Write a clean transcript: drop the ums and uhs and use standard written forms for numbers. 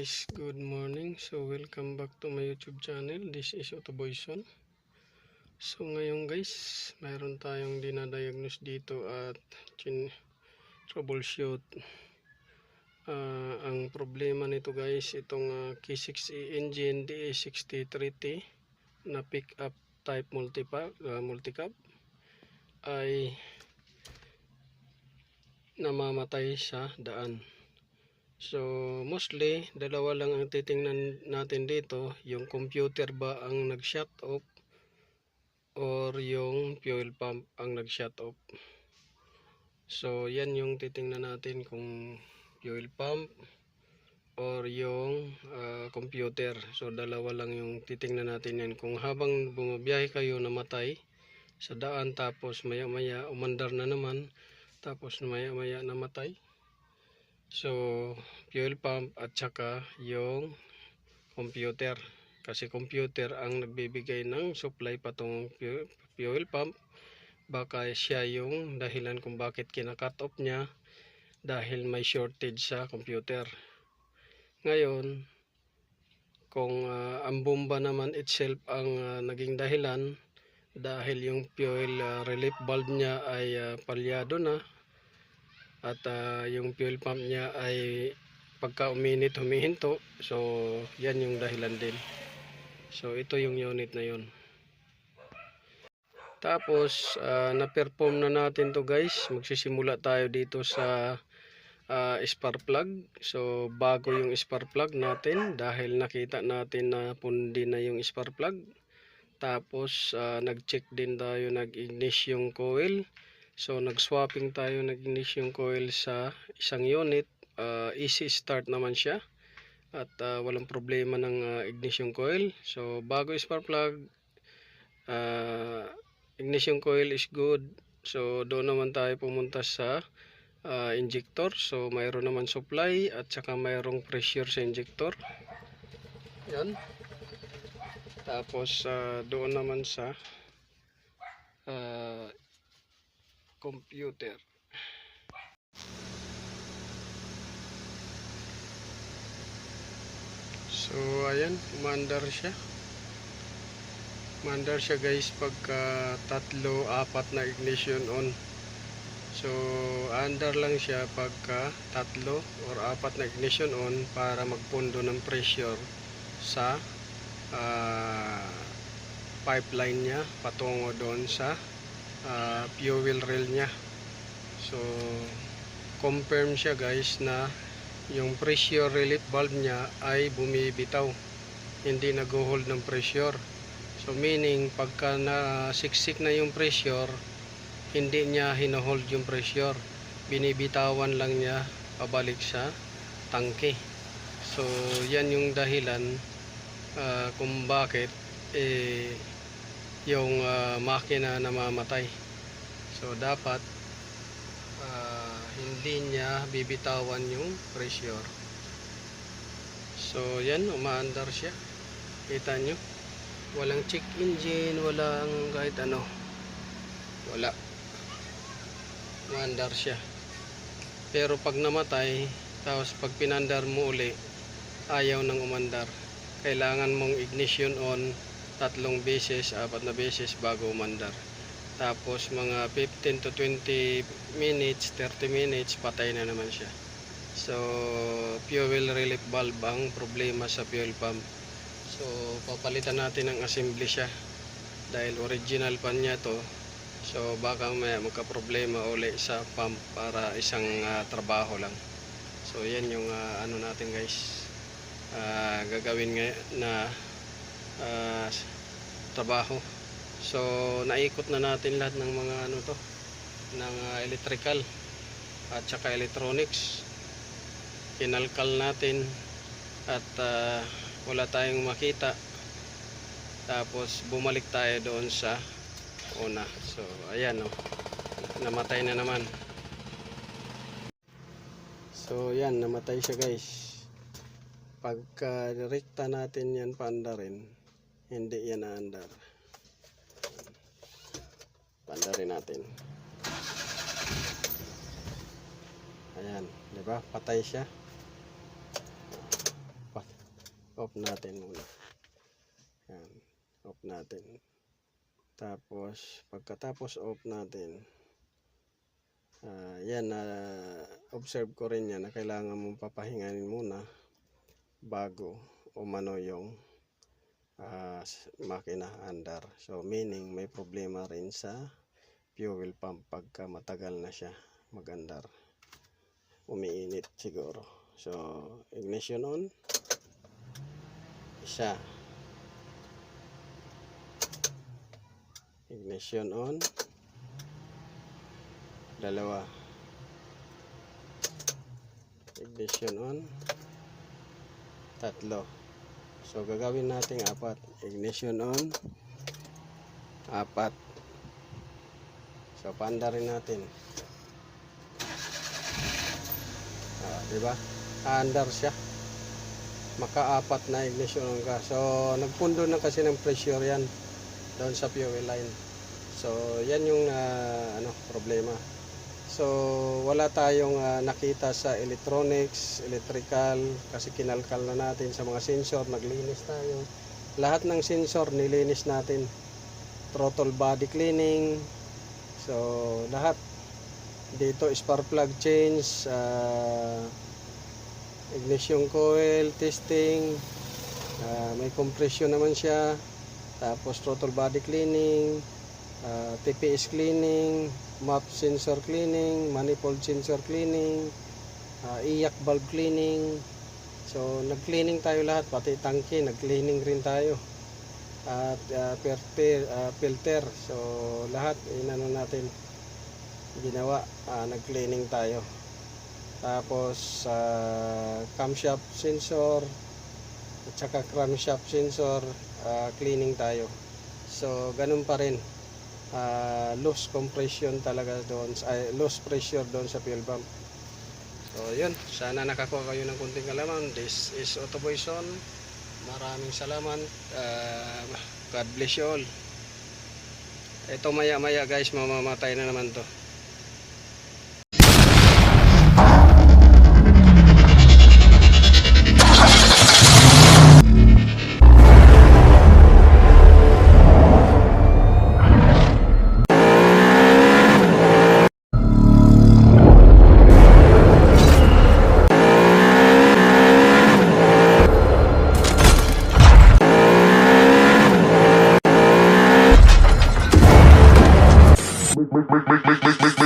guys, good morning. So welcome back to my YouTube channel. This is Otoboyson. So ngayon guys, mayroon tayong dinadiagnose dito at troubleshoot. Ang problema nito guys, itong K6E engine DA63T na pick up type multicab ay namamatay sa daan. So mostly dalawa lang ang titingnan natin dito, yung computer ba ang nag-shut off or yung fuel pump ang nag-shut off. So yan yung titingnan natin, kung fuel pump or yung computer. So dalawa lang yung titingnan natin yan. Kung habang bumabiyahe kayo namatay sa daan, tapos maya maya umandar na naman, tapos maya maya namatay, so fuel pump at saka yung computer, kasi computer ang nagbibigay ng supply patungong fuel pump. Baka siya yung dahilan kung bakit kina-cut off niya, dahil may shortage sa computer. Ngayon, kung ang bomba naman itself ang naging dahilan, dahil yung fuel relief valve niya ay palyado na, at yung fuel pump niya ay pagka uminit humihinto, so yan yung dahilan din. So ito yung unit na yun. Tapos na-perform na natin to guys. Magsisimula tayo dito sa spark plug. So bago yung spark plug natin, dahil nakita natin na pundi na yung spark plug. Tapos nag-check din tayo, nag-ignition yung coil. So nag-swapping tayo, nag-ignition yung coil sa isang unit. Easy start naman siya at walang problema ng ignition coil. So bago spark plug, ignition coil is good. So doon naman tayo pumunta sa injector. So mayroon naman supply at saka mayroong pressure sa injector. Yan. Tapos doon naman sa computer. So ayan, umandar siya. Umandar siya guys pagka tatlo, apat na ignition on. So under lang siya pagka tatlo or apat na ignition on, para magpundo ng pressure sa pipeline niya patungo doon sa fuel rail niya. So confirm siya guys na yung pressure relief valve niya ay bumibitaw, hindi nag-hold ng pressure. So meaning pagka siksik na yung pressure, hindi niya hinohold yung pressure, binibitawan lang niya pabalik sa tangke. So yan yung dahilan kung bakit yung makina namamatay. So dapat hindi niya bibitawan yung pressure. So yan, umaandar siya. Kita nyo, walang check engine, walang kahit ano, wala. Umaandar siya. Pero pag namatay, tapos pag pinandar mo uli, ayaw nang umandar. Kailangan mong ignition on 3 beses, 4 na beses bago umandar. Tapos mga 15 to 20 minutes, 30 minutes, patay na naman siya. So fuel relief valve ang problema sa fuel pump. So papalitan natin ng assembly siya, dahil original pa niya to. So baka may magka-problema uli sa pump para isang trabaho lang. So yan yung ano natin guys, gagawin ngayon na trabaho. So naikot na natin lahat ng mga ano to, ng electrical at saka electronics. Kinalkal natin at wala tayong makita. Tapos bumalik tayo doon sa una. So ayan, namatay na naman. So yan, namatay siya guys. Pagka direkta natin yan paandarin, hindi yan naandar. Paandarin natin. Ayan, di ba? Patay siya. Off natin muna. Yan. Off natin. Tapos, pagkatapos off natin, yan, observe ko rin yan na kailangan mong papahinganin muna bago umano yung makina andar. So, meaning may problema rin sa fuel pump pagka matagal na siya magandar. Umiinit siguro. So, ignition on. Isa. Ignition on. Dalawa. Ignition on. Tatlo. So, gagawin natin 4. Ignition on. 4. So, paanda rin natin. Diba? Andar siya. Maka-4 na ignition on ka. So, nagpundo na kasi ng pressure yan doon sa fuel line. So, yan yung problema. So, wala tayong nakita sa electronics, electrical, kasi kinalkal na natin sa mga sensor, naglinis tayo. Lahat ng sensor nilinis natin. Throttle body cleaning. So, lahat. Dito, spark plug change, ignition coil, testing, may compression naman siya. Tapos, throttle body cleaning, TPS cleaning, map sensor cleaning, manifold sensor cleaning, iyak valve cleaning. So, nag-cleaning tayo lahat, pati tangke, nag-cleaning rin tayo. At filter, so lahat inano natin ginawa, nag-cleaning tayo. Tapos, camshaft sensor at saka crankshaft sensor, cleaning tayo. So, ganun pa rin. Loose compression talaga doon, loose pressure doon sa fuel pump. So yun, sana nakakuha kayo ng kunting kalaman. This is Autoboyson. Maraming salamat. God bless you all. Ito maya maya guys, mamamatay na naman to. Make